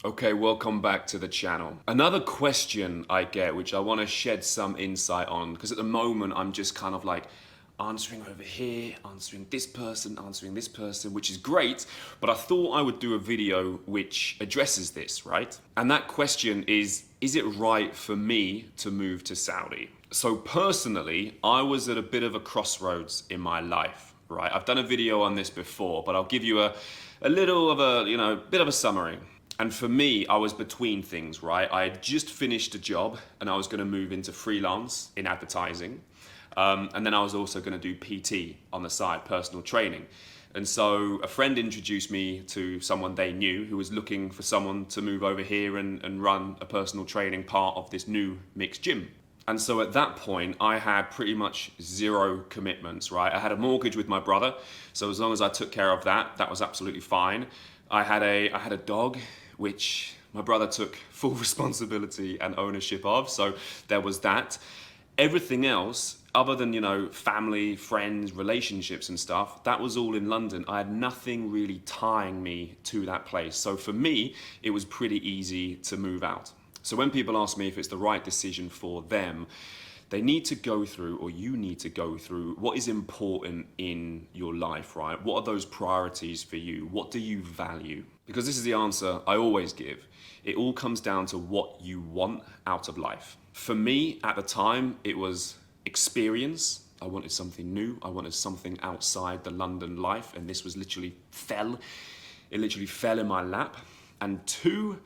Okay, welcome back to the channel. Another question I get, which I want to shed some insight on, because at the moment I'm just kind of like answering over here, answering this person, which is great, but I thought I would do a video which addresses this, right? And that question is it right for me to move to Saudi? So personally, I was at a bit of a crossroads in my life, right? I've done a video on this before, but I'll give you a little of a, bit of a summary. And for me, I was between things, right? I had just finished a job and I was going to move into freelance in advertising. And then I was also going to do PT on the side, personal training. And so a friend introduced me to someone they knew who was looking for someone to move over here and run a personal training part of this new mixed gym. And so at that point, I had pretty much zero commitments, right? I had a mortgage with my brother. So as long as I took care of that, that was absolutely fine. I had a dog, which my brother took full responsibility and ownership of. So there was that. Everything else, other than, family, friends, relationships and stuff, that was all in London. I had nothing really tying me to that place. So for me, it was pretty easy to move out. So when people ask me if it's the right decision for them, they need to go through, or you need to go through, what is important in your life, right? What are those priorities for you? What do you value? Because this is the answer I always give. It all comes down to what you want out of life. For me, at the time, it was experience. I wanted something new. I wanted something outside the London life, and this was literally fell in my lap. And two,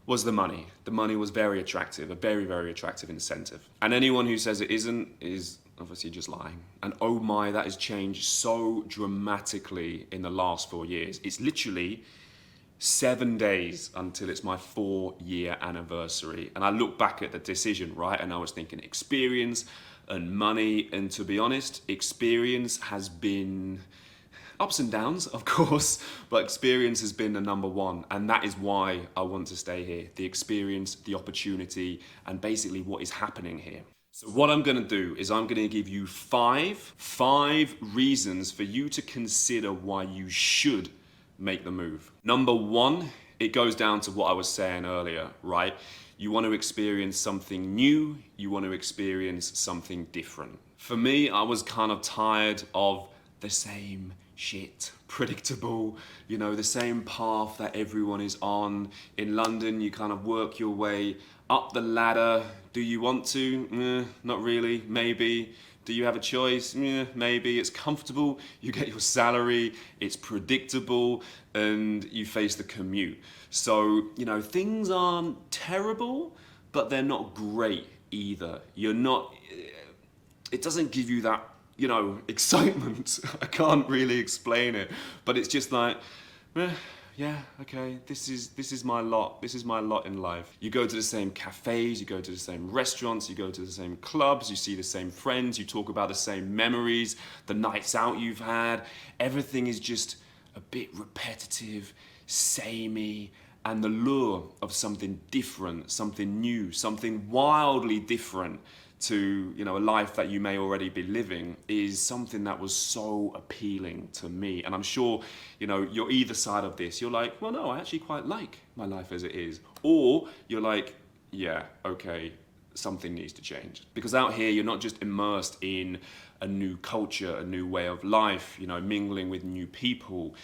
was the money. The money was very attractive, a very, very attractive incentive. And anyone who says it isn't is obviously just lying. And oh my, that has changed so dramatically in the last 4 years. It's literally 7 days until it's my 4-year anniversary. And I look back at the decision, right? And I was thinking experience and money. And to be honest, experience has been ups and downs, of course, but experience has been the number one. And that is why I want to stay here. The experience, the opportunity, and basically what is happening here. So what I'm gonna do is I'm gonna give you five reasons for you to consider why you should make the move. Number one, it goes down to what I was saying earlier, right? You want to experience something new, you want to experience something different. For me, I was kind of tired of the same shit, predictable, the same path that everyone is on. In London, you kind of work your way up the ladder. Do you want to? Not really, maybe. Do you have a choice? Maybe. It's comfortable, you get your salary, it's predictable, and you face the commute. So, things aren't terrible, but they're not great either. It doesn't give you that excitement. I can't really explain it, but it's just like, yeah, okay, this is my lot. This is my lot in life. You go to the same cafes, you go to the same restaurants, you go to the same clubs, you see the same friends, you talk about the same memories, the nights out you've had. Everything is just a bit repetitive, samey, and the lure of something different, something new, something wildly different to a life that you may already be living is something that was so appealing to me. And I'm sure you're either side of this. You're like, well, no, I actually quite like my life as it is, or you're like, yeah, okay, something needs to change. Because out here you're not just immersed in a new culture, a new way of life, mingling with new people.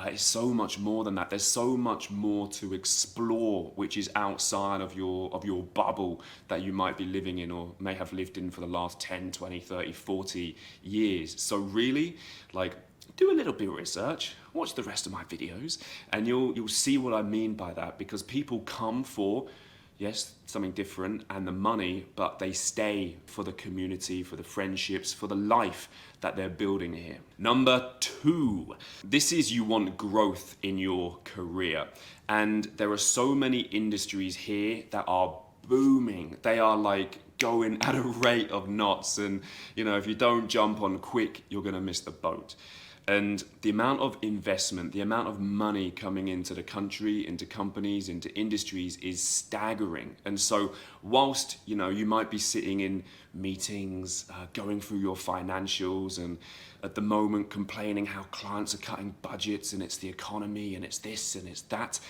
It's so much more than that. There's so much more to explore, which is outside of your bubble that you might be living in or may have lived in for the last 10, 20, 30, 40 years. So really, do a little bit of research, watch the rest of my videos, and you'll see what I mean by that, because people come for, yes, something different and the money, but they stay for the community, for the friendships, for the life that they're building here. Number two, this is you want growth in your career. And there are so many industries here that are booming. They are going at a rate of knots. And if you don't jump on quick, you're gonna miss the boat. And the amount of investment, the amount of money coming into the country, into companies, into industries is staggering. And so whilst, you might be sitting in meetings, going through your financials and at the moment complaining how clients are cutting budgets and it's the economy and it's this and it's that,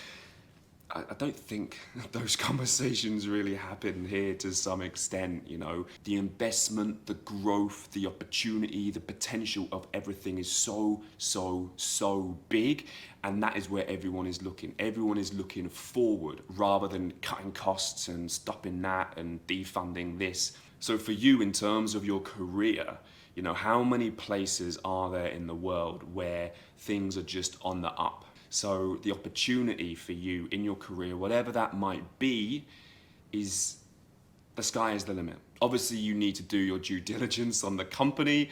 I don't think those conversations really happen here to some extent, you know. The investment, the growth, the opportunity, the potential of everything is so, so, so big. And that is where everyone is looking. Everyone is looking forward rather than cutting costs and stopping that and defunding this. So for you, in terms of your career, you know, how many places are there in the world where things are just on the up? So the opportunity for you in your career, whatever that might be, is the sky is the limit. Obviously, you need to do your due diligence on the company,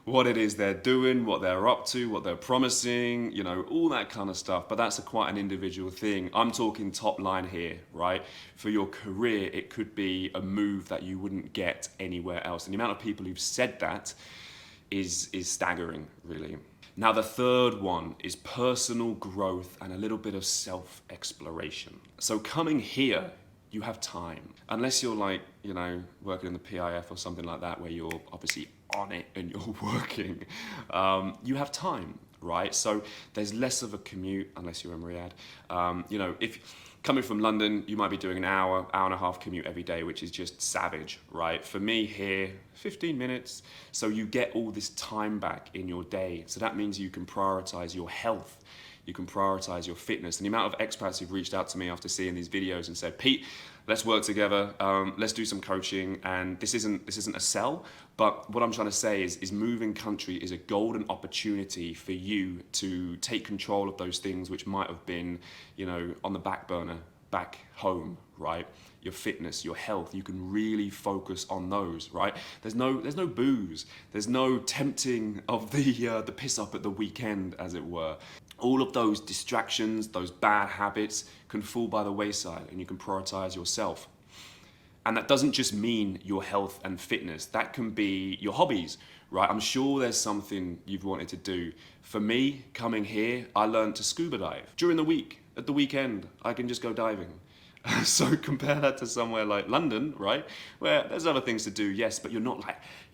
what it is they're doing, what they're up to, what they're promising, you know, all that kind of stuff. But that's quite an individual thing. I'm talking top line here, right? For your career, it could be a move that you wouldn't get anywhere else. And the amount of people who've said that is staggering, really. Now, the third one is personal growth and a little bit of self-exploration. So coming here, you have time. Unless you're like, you know, working in the PIF or something like that, where you're obviously on it and you're working, you have time, right? So there's less of a commute, unless you're in Riyadh. You know, if coming from London, you might be doing an hour and a half commute every day, which is just savage, right? For me here, 15 minutes. So you get all this time back in your day. So that means you can prioritize your health. You can prioritize your fitness. And the amount of expats who've reached out to me after seeing these videos and said, Pete, let's work together. Let's do some coaching. And this isn't a sell, but what I'm trying to say is moving country is a golden opportunity for you to take control of those things which might have been, you know, on the back burner back home, right? Your fitness, your health, you can really focus on those, right? There's no booze. There's no tempting of the piss up at the weekend, as it were. All of those distractions, those bad habits can fall by the wayside and you can prioritize yourself. And that doesn't just mean your health and fitness. That can be your hobbies, right? I'm sure there's something you've wanted to do. For me, coming here, I learned to scuba dive. During the week, at the weekend, I can just go diving. So compare that to somewhere like London, right? Where there's other things to do, yes, but you're not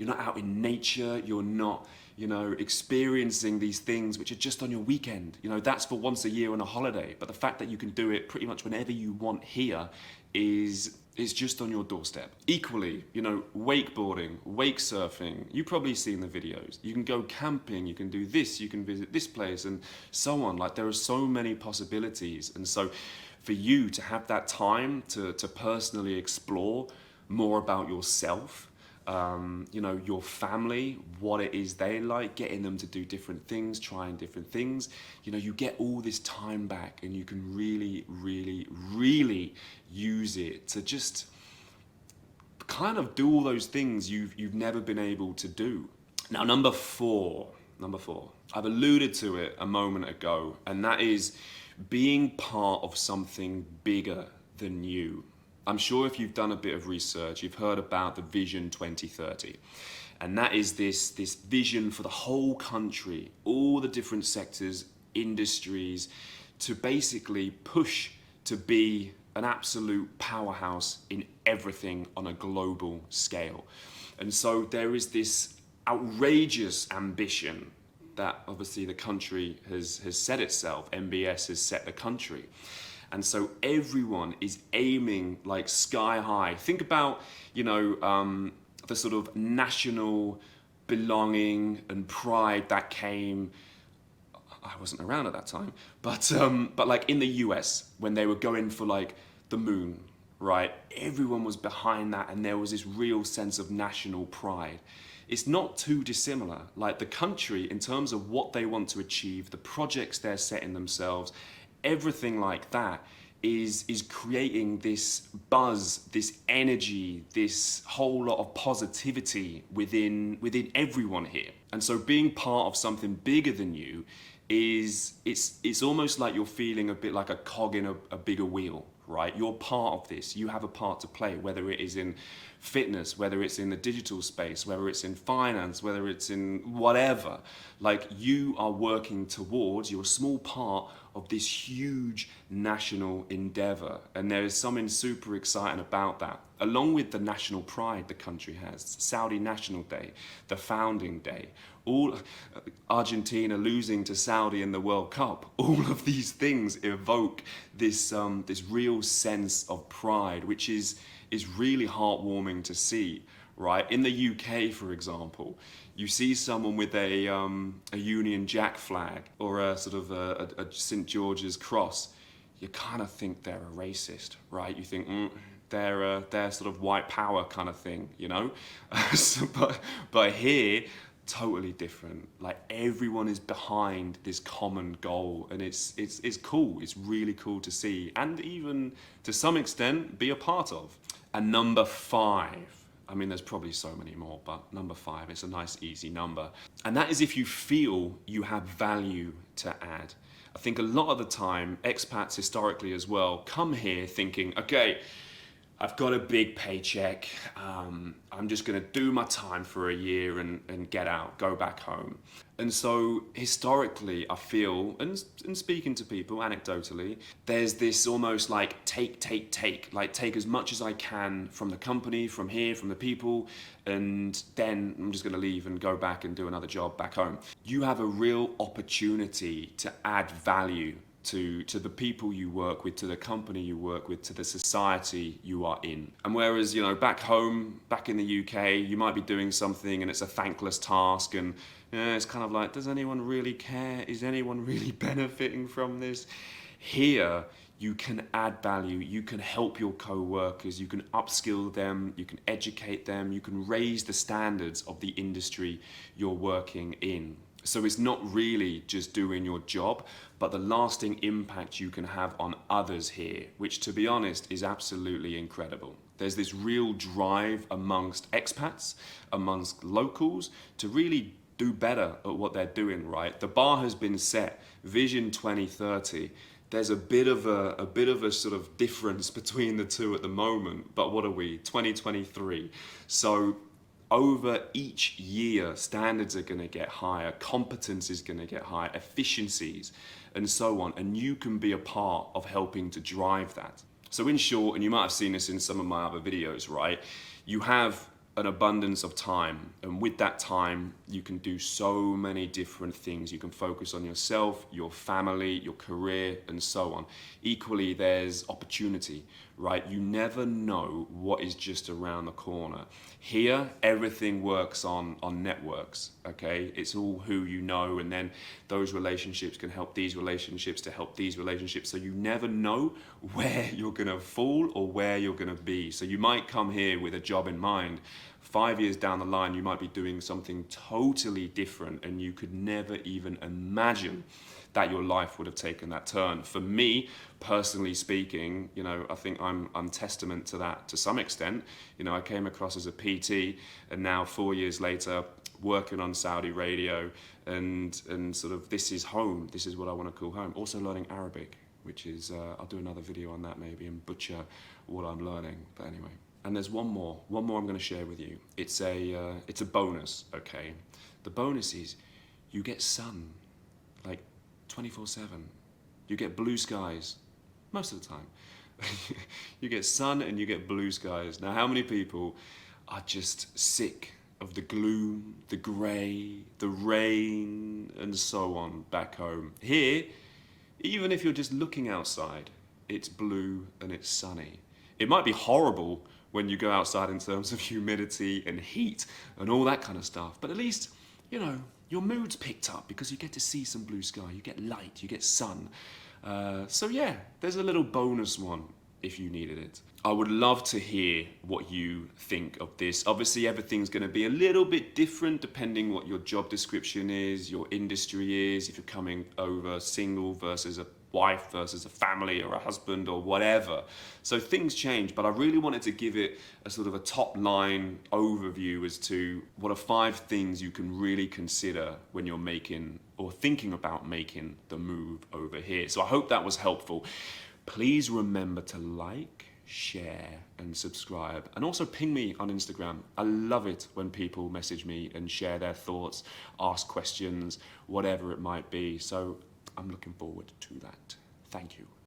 out in nature, you're not, you know, experiencing these things which are just on your weekend. You know, that's for once a year on a holiday. But the fact that you can do it pretty much whenever you want here is just on your doorstep. Equally, you know, wakeboarding, wake surfing, you've probably seen the videos. You can go camping, you can do this, you can visit this place and so on. Like there are so many possibilities. And so for you to have that time to personally explore more about yourself, you know, your family, what it is they like, getting them to do different things, trying different things, you know, you get all this time back and you can really, really, really use it to just kind of do all those things you've never been able to do. Now, number four, I've alluded to it a moment ago, and that is being part of something bigger than you. I'm sure if you've done a bit of research, you've heard about the Vision 2030. And that is this vision for the whole country, all the different sectors, industries, to basically push to be an absolute powerhouse in everything on a global scale. And so there is this outrageous ambition that obviously the country has set itself. MBS has set the country. And so everyone is aiming like sky high. Think about, you know, the sort of national belonging and pride that came. I wasn't around at that time, but like in the US when they were going for like the moon, right? Everyone was behind that, and there was this real sense of national pride. It's not too dissimilar. Like the country, in terms of what they want to achieve, the projects they're setting themselves, everything like that is creating this buzz, this energy, this whole lot of positivity within everyone here. And so being part of something bigger than you it's almost like you're feeling a bit like a cog in a bigger wheel, right? You're part of this. You have a part to play, whether it is in fitness, whether it's in the digital space, whether it's in finance, whether it's in whatever. Like you are working towards, you're a small part of this huge national endeavor. And there is something super exciting about that. Along with the national pride the country has, Saudi National Day, the founding day, all Argentina losing to Saudi in the World Cup, all of these things evoke this real sense of pride, which is really heartwarming to see, right? In the UK, for example, you see someone with a Union Jack flag or a sort of a St. George's cross, you kind of think they're a racist, right? You think, they're sort of white power kind of thing, you know? but here, totally different. Like everyone is behind this common goal, and it's cool. It's really cool to see, and even to some extent be a part of. And number 5, I mean, there's probably so many more, but number 5 is a nice, easy number. And that is if you feel you have value to add. I think a lot of the time, expats historically as well, come here thinking, okay, I've got a big paycheck, I'm just gonna do my time for a year and get out, go back home. And so historically, I feel, and speaking to people anecdotally, there's this almost like take, like take as much as I can from the company, from here, from the people, and then I'm just gonna leave and go back and do another job back home. You have a real opportunity to add value to the people you work with, to the company you work with, to the society you are in. And whereas, you know, back home, back in the UK, you might be doing something and it's a thankless task and it's kind of like, does anyone really care? Is anyone really benefiting from this? Here, you can add value, you can help your co-workers, you can upskill them, you can educate them, you can raise the standards of the industry you're working in. So it's not really just doing your job, but the lasting impact you can have on others here, which to be honest is absolutely incredible. There's this real drive amongst expats, amongst locals, to really do better at what they're doing, right? The bar has been set, Vision 2030. There's a bit of a sort of difference between the two at the moment, but what are we, 2023? So over each year, standards are going to get higher, competence is going to get higher, efficiencies, and so on. And you can be a part of helping to drive that. So in short, and you might have seen this in some of my other videos, right? You have an abundance of time, and with that time, you can do so many different things. You can focus on yourself, your family, your career, and so on. Equally, there's opportunity, right? You never know what is just around the corner. Here, everything works on networks, okay? It's all who you know, and then those relationships can help these relationships to help these relationships. So you never know where you're gonna fall or where you're gonna be. So you might come here with a job in mind. 5 years down the line, you might be doing something totally different, and you could never even imagine that your life would have taken that turn. For me, personally speaking, you know, I think I'm testament to that to some extent. You know, I came across as a PT, and now 4 years later, working on Saudi radio, and sort of this is home. This is what I want to call home. Also learning Arabic, which is, I'll do another video on that maybe and butcher what I'm learning, but anyway. And there's one more I'm going to share with you. It's a bonus, okay? The bonus is you get sun, like 24/7. You get blue skies, most of the time. You get sun and you get blue skies. Now, how many people are just sick of the gloom, the grey, the rain, and so on back home? Here, even if you're just looking outside, it's blue and it's sunny. It might be horrible when you go outside in terms of humidity and heat and all that kind of stuff, but at least, you know, your mood's picked up because you get to see some blue sky, you get light, you get sun. So yeah, there's a little bonus one if you needed it. I would love to hear what you think of this. Obviously, everything's going to be a little bit different depending what your job description is, your industry is, if you're coming over single versus a wife versus a family or a husband or whatever. So things change, but I really wanted to give it a sort of a top line overview as to what are 5 things you can really consider when you're making or thinking about making the move over here. So I hope that was helpful. Please remember to like, share, and subscribe, and also ping me on Instagram. I love it when people message me and share their thoughts, ask questions, whatever it might be. So I'm looking forward to that. Thank you.